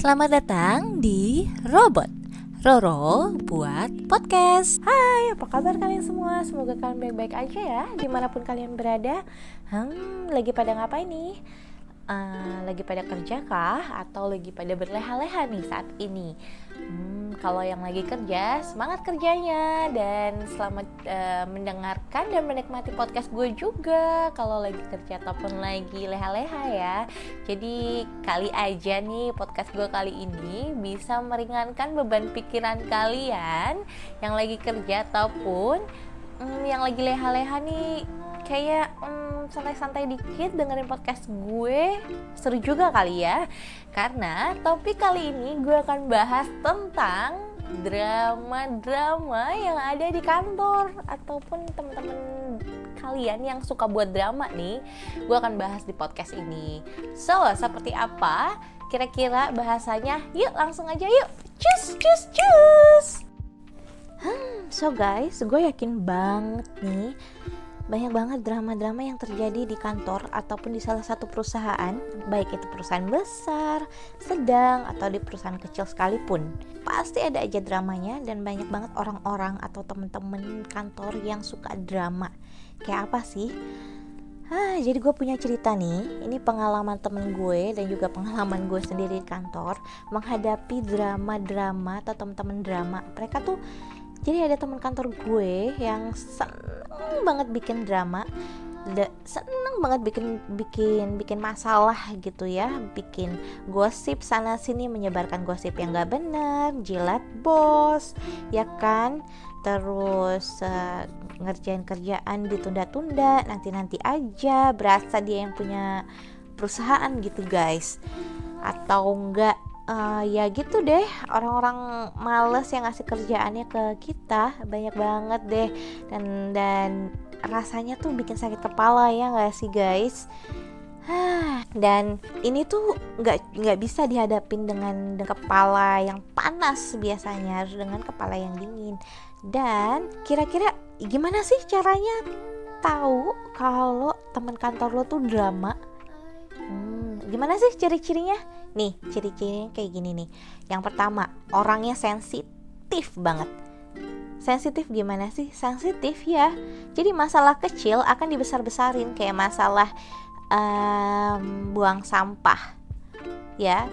Selamat datang di Robot Roro buat podcast. Hai, apa kabar kalian semua? Semoga kalian baik-baik aja ya, dimanapun kalian berada. Lagi pada ngapain nih? Lagi pada kerja kah? Atau lagi pada berleha-leha nih saat ini? Kalau yang lagi kerja, semangat kerjanya. Dan selamat mendengarkan dan menikmati podcast gue juga kalau lagi kerja ataupun lagi leha-leha ya. Jadi kali aja nih podcast gue kali ini bisa meringankan beban pikiran kalian yang lagi kerja ataupun yang lagi leha-leha nih. Kayak santai-santai dikit dengerin podcast gue, seru juga kali ya. Karena topik kali ini gue akan bahas tentang drama-drama yang ada di kantor ataupun teman-teman kalian yang suka buat drama nih. Gue akan bahas di podcast ini. So, seperti apa kira-kira bahasanya? Yuk langsung aja yuk. Cus. So guys, gue yakin banget nih banyak banget drama-drama yang terjadi di kantor ataupun di salah satu perusahaan, baik itu perusahaan besar, sedang, atau di perusahaan kecil sekalipun. Pasti ada aja dramanya dan banyak banget orang-orang atau temen-temen kantor yang suka drama. Kayak apa sih? Jadi gue punya cerita nih. Ini pengalaman temen gue dan juga pengalaman gue sendiri di kantor menghadapi drama-drama atau temen-temen drama. Mereka tuh, jadi ada teman kantor gue yang seneng banget bikin drama, seneng banget bikin masalah gitu ya, bikin gosip sana sini, menyebarkan gosip yang gak benar, jilat bos, ya kan, terus ngerjain kerjaan ditunda-tunda, nanti aja, berasa dia yang punya perusahaan gitu guys, atau enggak. Ya gitu deh, orang-orang males yang ngasih kerjaannya ke kita banyak banget deh, dan rasanya tuh bikin sakit kepala ya nggak sih guys. Dan ini tuh nggak bisa dihadapin dengan kepala yang panas, biasanya harus dengan kepala yang dingin. Dan kira-kira gimana sih caranya tahu kalau teman kantor lo tuh drama? Gimana sih ciri-cirinya? Nih, ciri-cirinya kayak gini nih. Yang pertama, orangnya sensitif banget. Sensitif gimana sih? Sensitif ya. Jadi masalah kecil akan dibesar-besarin, kayak masalah buang sampah. Ya.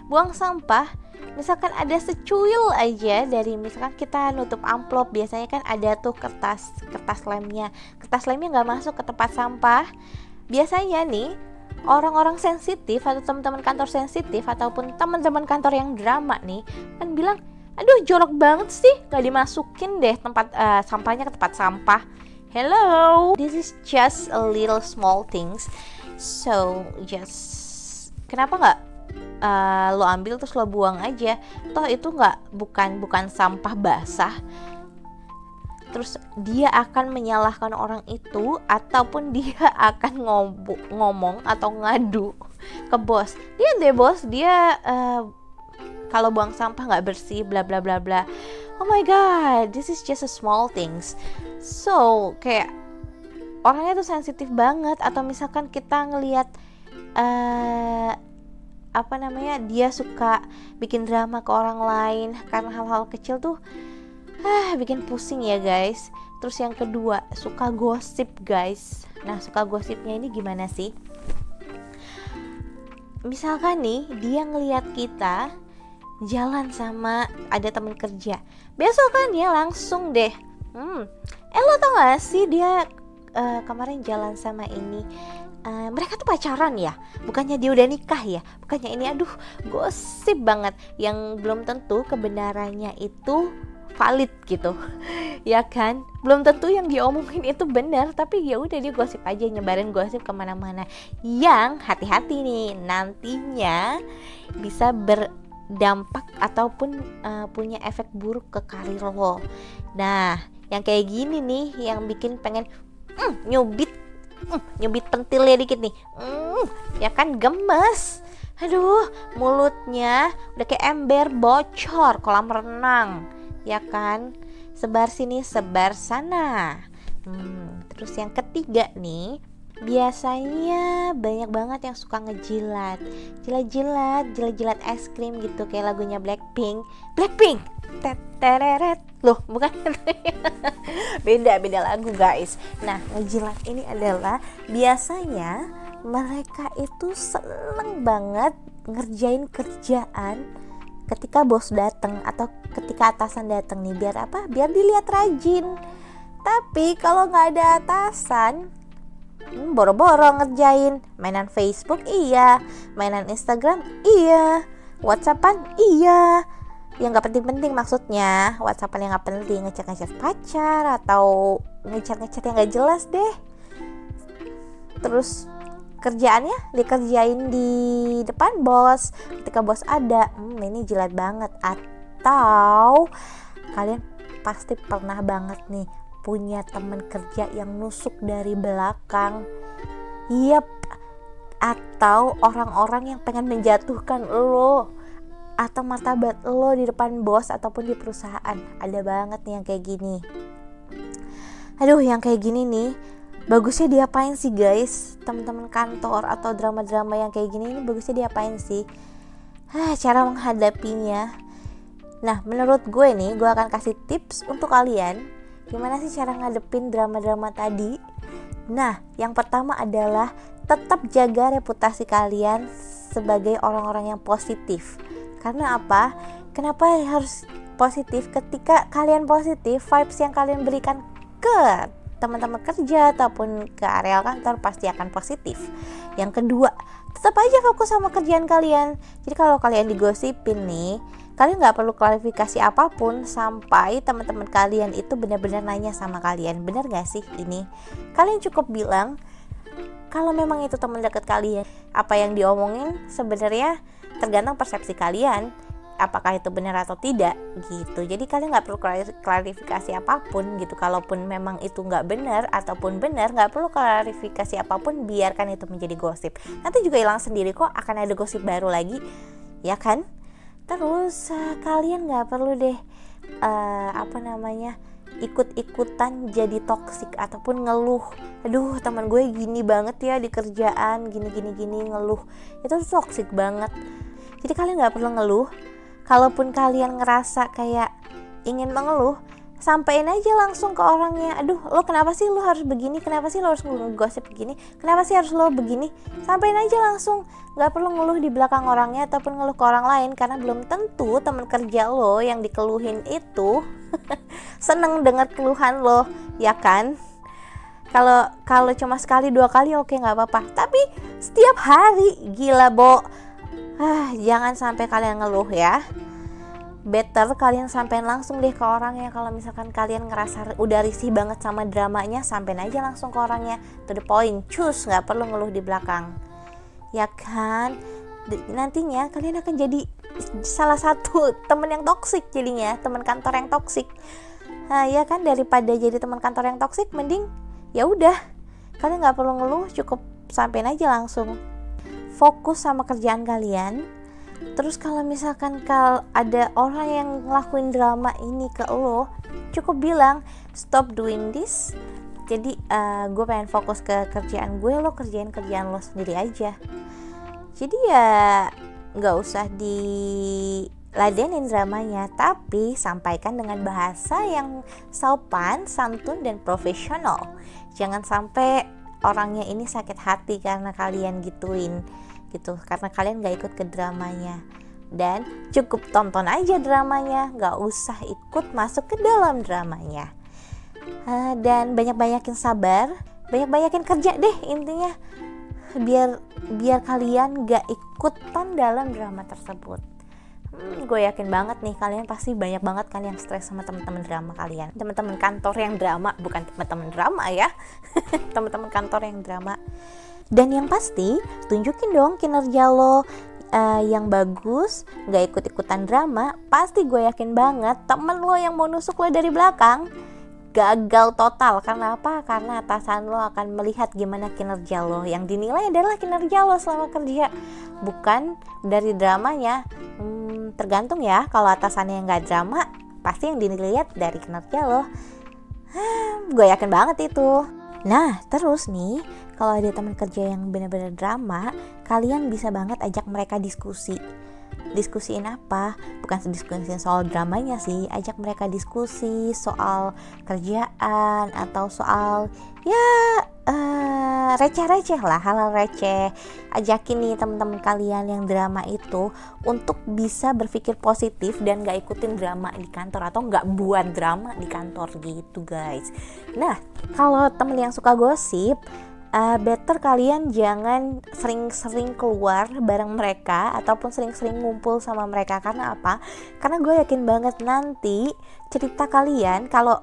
Buang sampah, misalkan ada secuil aja dari, misalkan kita nutup amplop, biasanya kan ada tuh kertas lemnya. Kertas lemnya enggak masuk ke tempat sampah. Biasanya nih orang-orang sensitif atau teman-teman kantor sensitif ataupun teman-teman kantor yang drama nih kan bilang, aduh jorok banget sih, gak dimasukin deh tempat sampahnya ke tempat sampah. Hello, this is just a little small things, so just kenapa gak lo ambil terus lo buang aja, toh itu bukan sampah basah. Terus dia akan menyalahkan orang itu ataupun dia akan ngomong atau ngadu ke bos. Dia deh bos, dia kalau buang sampah nggak bersih, bla bla bla bla. Oh my god, this is just a small things. So kayak orangnya tuh sensitif banget. Atau misalkan kita ngelihat dia suka bikin drama ke orang lain karena hal-hal kecil tuh bikin pusing ya guys. Terus yang kedua, suka gosip guys. Nah, suka gosipnya ini gimana sih? Misalkan nih, dia ngelihat kita jalan sama ada teman kerja, besok kan dia langsung deh, lo tau gak sih dia kemarin jalan sama ini, mereka tuh pacaran ya, bukannya dia udah nikah ya, bukannya ini, aduh gosip banget yang belum tentu kebenarannya itu valid gitu ya kan, belum tentu yang diomongin itu benar, tapi ya udah dia gosip aja, nyebarin gosip kemana-mana, yang hati-hati nih, nantinya bisa berdampak ataupun punya efek buruk ke karir lo. Nah, yang kayak gini nih yang bikin pengen nyubit pentilnya dikit nih, ya kan, gemes, aduh mulutnya udah kayak ember bocor kolam renang, ya kan, sebar sini sebar sana. Terus yang ketiga nih, biasanya banyak banget yang suka ngejilat, jilat-jilat es krim gitu, kayak lagunya Blackpink, tereret loh, bukan beda lagu guys. Nah, ngejilat ini adalah biasanya mereka itu seneng banget ngerjain kerjaan ketika bos datang atau ketika atasan datang nih, biar apa? Biar dilihat rajin. Tapi kalau nggak ada atasan, boro-boro ngerjain, mainan Facebook iya, mainan Instagram iya, WhatsAppan iya, yang nggak penting-penting, maksudnya WhatsAppan yang nggak penting, ngechat pacar atau ngechat yang nggak jelas deh. Terus kerjaannya dikerjain di depan bos ketika bos ada. Ini jilat banget. Atau kalian pasti pernah banget nih punya teman kerja yang nusuk dari belakang. Yap. Atau orang-orang yang pengen menjatuhkan lo atau martabat lo di depan bos ataupun di perusahaan. Ada banget nih yang kayak gini. Aduh, yang kayak gini nih bagusnya diapain sih guys? Teman-teman kantor atau drama-drama yang kayak gini ini bagusnya diapain sih? Cara menghadapinya. Nah, menurut gue nih, gue akan kasih tips untuk kalian gimana sih cara ngadepin drama-drama tadi. Nah, yang pertama adalah tetap jaga reputasi kalian sebagai orang-orang yang positif. Karena apa? Kenapa harus positif? Ketika kalian positif, vibes yang kalian berikan ke teman-teman kerja ataupun ke area kantor pasti akan positif. Yang kedua, tetap aja fokus sama kerjaan kalian. Jadi kalau kalian digosipin nih, kalian nggak perlu klarifikasi apapun sampai teman-teman kalian itu benar-benar nanya sama kalian, benar nggak sih ini? Kalian cukup bilang kalau memang itu teman dekat kalian, apa yang diomongin sebenarnya tergantung persepsi kalian, apakah itu benar atau tidak gitu. Jadi kalian nggak perlu klarifikasi apapun gitu. Kalaupun memang itu nggak benar ataupun benar, nggak perlu klarifikasi apapun, biarkan itu menjadi gosip. Nanti juga hilang sendiri kok, akan ada gosip baru lagi, ya kan? Terus kalian nggak perlu deh ikut-ikutan jadi toksik ataupun ngeluh. Aduh, teman gue gini banget ya di kerjaan, gini ngeluh. Itu toksik banget. Jadi kalian nggak perlu ngeluh. Kalaupun kalian ngerasa kayak ingin mengeluh, sampein aja langsung ke orangnya. Aduh, lo kenapa sih lo harus begini? Kenapa sih lo harus ngegosip begini? Kenapa sih harus lo begini? Sampein aja langsung. Gak perlu ngeluh di belakang orangnya ataupun ngeluh ke orang lain, karena belum tentu teman kerja lo yang dikeluhin itu seneng dengar keluhan lo, ya kan? Kalau cuma sekali 2 kali oke, nggak apa-apa. Tapi setiap hari, gila Bo. Jangan sampai kalian ngeluh ya. Better kalian sampein langsung deh ke orangnya. Kalau misalkan kalian ngerasa udah risih banget sama dramanya, sampein aja langsung ke orangnya, to the point, cus, nggak perlu ngeluh di belakang, ya kan? Nantinya kalian akan jadi salah satu teman yang toksik, jadinya teman kantor yang toksik. Ya kan, daripada jadi teman kantor yang toksik, mending ya udah kalian nggak perlu ngeluh, cukup sampein aja langsung, fokus sama kerjaan kalian. Terus kalau misalkan ada orang yang ngelakuin drama ini ke lo, cukup bilang stop doing this. Jadi gue pengen fokus ke kerjaan gue, lo kerjain kerjaan lo sendiri aja. Jadi ya gak usah diladenin dramanya, tapi sampaikan dengan bahasa yang sopan, santun, dan profesional. Jangan sampai orangnya ini sakit hati karena kalian gituin gitu, karena kalian gak ikut ke dramanya. Dan cukup tonton aja dramanya, gak usah ikut masuk ke dalam dramanya. Dan banyak-banyakin sabar, banyak-banyakin kerja deh intinya, biar kalian gak ikutan dalam drama tersebut. Gue yakin banget nih kalian pasti banyak banget kan yang stres sama teman-teman drama kalian, teman-teman kantor yang drama, bukan teman-teman drama ya. Teman-teman kantor yang drama. Dan yang pasti tunjukin dong kinerja lo yang bagus, gak ikut-ikutan drama. Pasti gue yakin banget temen lo yang mau nusuk lo dari belakang gagal total. Karena apa? Karena atasan lo akan melihat gimana kinerja lo. Yang dinilai adalah kinerja lo selama kerja, bukan dari dramanya. Tergantung ya, kalau atasannya gak drama, pasti yang dilihat dari kinerja lo. Gue yakin banget itu. Nah, terus nih, kalau ada teman kerja yang benar-benar drama, kalian bisa banget ajak mereka diskusi. Diskusiin apa? Bukan diskusiin soal dramanya sih, ajak mereka diskusi soal kerjaan atau soal receh-receh lah, hal-hal receh. Ajakin nih teman-teman kalian yang drama itu untuk bisa berpikir positif dan gak ikutin drama di kantor atau gak buat drama di kantor gitu guys. Nah, kalau temen yang suka gosip, better kalian jangan sering-sering keluar bareng mereka ataupun sering-sering ngumpul sama mereka. Karena apa? Karena gue yakin banget nanti cerita kalian, kalau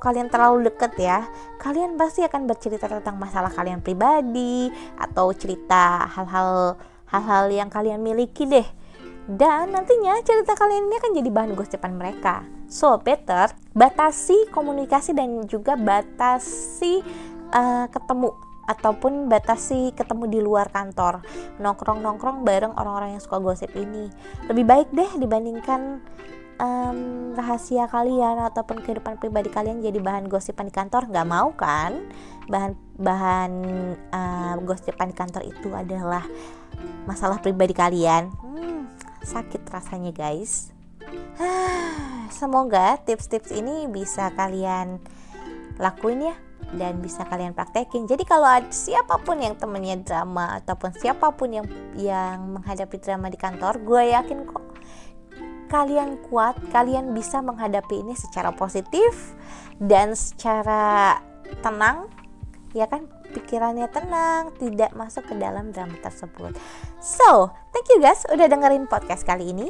kalian terlalu deket ya, kalian pasti akan bercerita tentang masalah kalian pribadi atau cerita hal-hal yang kalian miliki deh. Dan nantinya cerita kalian ini akan jadi bahan gosipan mereka. So better batasi komunikasi dan juga batasi ketemu ataupun batasi ketemu di luar kantor, nongkrong bareng orang-orang yang suka gosip ini. Lebih baik deh dibandingkan rahasia kalian ataupun kehidupan pribadi kalian jadi bahan gosipan di kantor. Nggak mau kan bahan gosipan di kantor itu adalah masalah pribadi kalian. Sakit rasanya guys. Semoga tips-tips ini bisa kalian lakuin ya dan bisa kalian praktekin. Jadi kalau ada siapapun yang temennya drama ataupun siapapun yang menghadapi drama di kantor, gue yakin kok kalian kuat, kalian bisa menghadapi ini secara positif dan secara tenang, ya kan, pikirannya tenang, tidak masuk ke dalam drama tersebut. So, thank you guys udah dengerin podcast kali ini.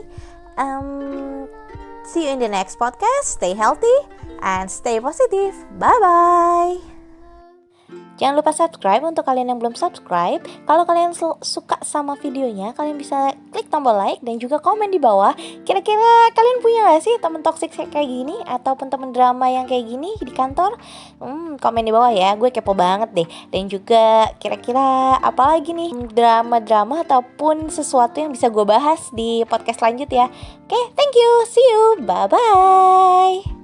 See you in the next podcast. Stay healthy and stay positive. Bye-bye. Jangan lupa subscribe untuk kalian yang belum subscribe. Kalau kalian suka sama videonya, kalian bisa klik tombol like dan juga komen di bawah. Kira-kira kalian punya gak sih temen toxic kayak gini ataupun temen drama yang kayak gini di kantor? Komen di bawah ya, gue kepo banget deh. Dan juga kira-kira apa lagi nih drama-drama ataupun sesuatu yang bisa gue bahas di podcast lanjut ya. Oke, thank you, see you, bye-bye.